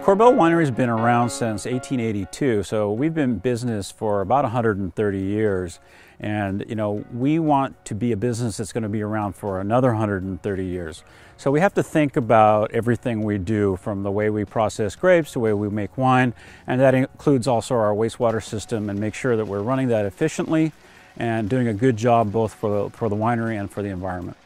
Korbel Winery has been around since 1882, so we've been in business for about 130 years. And we want to be a business that's going to be around for another 130 years. So we have to think about everything we do, from the way we process grapes to the way we make wine, and that includes also our wastewater system, and make sure that we're running that efficiently and doing a good job both for the winery and for the environment.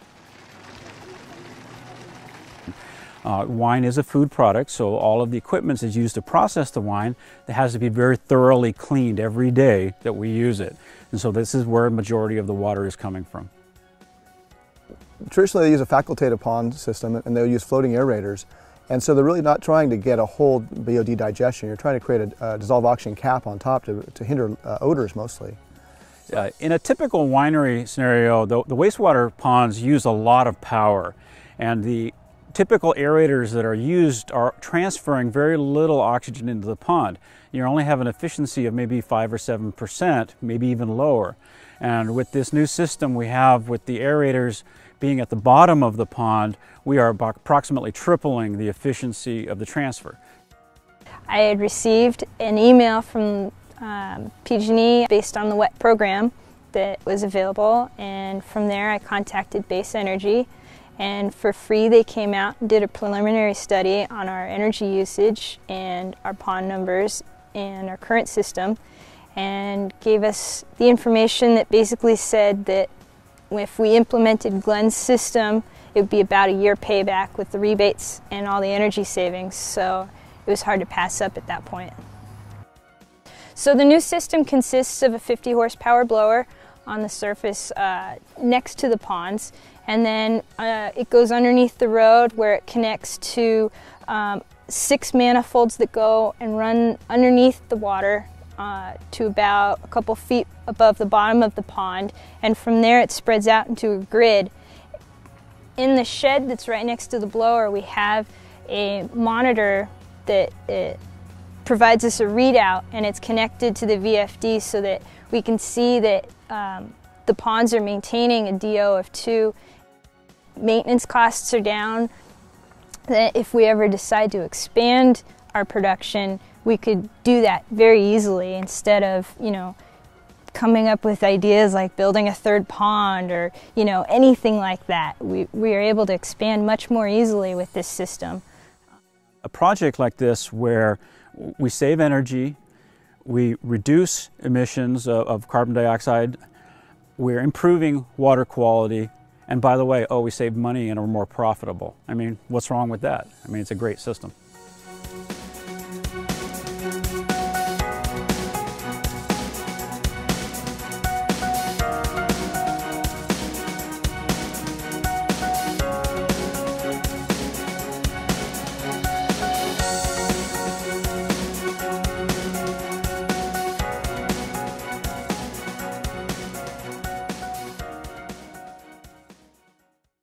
Wine is a food product, so all of the equipment that's used to process the wine, it has to be very thoroughly cleaned every day that we use it. And so this is where a majority of the water is coming from. Traditionally, they use a facultative pond system, and they'll use floating aerators. And so they're really not trying to get a whole BOD digestion. You're trying to create a dissolved oxygen cap on top to hinder odors mostly. In a typical winery scenario, the wastewater ponds use a lot of power, and the typical aerators that are used are transferring very little oxygen into the pond. You only have an efficiency of maybe 5 or 7%, maybe even lower. And with this new system we have with the aerators being at the bottom of the pond, we are approximately tripling the efficiency of the transfer. I had received an email from PG&E based on the WET program that was available, and from there I contacted Base Energy. And for free, they came out and did a preliminary study on our energy usage and our pond numbers and our current system, and gave us the information that basically said that if we implemented Glenn's system, it would be about a year payback with the rebates and all the energy savings. So it was hard to pass up at that point. So the new system consists of a 50 horsepower blower on the surface next to the ponds, and then it goes underneath the road where it connects to 6 manifolds that go and run underneath the water to about a couple feet above the bottom of the pond, and from there it spreads out into a grid. In the shed that's right next to the blower, we have a monitor that provides us a readout, and it's connected to the VFD so that we can see that the ponds are maintaining a DO of 2. Maintenance costs are down. That if we ever decide to expand our production, we could do that very easily instead of, coming up with ideas like building a third pond or, anything like that. We are able to expand much more easily with this system. A project like this where we save energy, we reduce emissions of carbon dioxide, we're improving water quality, and by the way, we save money and are more profitable. I mean, what's wrong with that? I mean, it's a great system.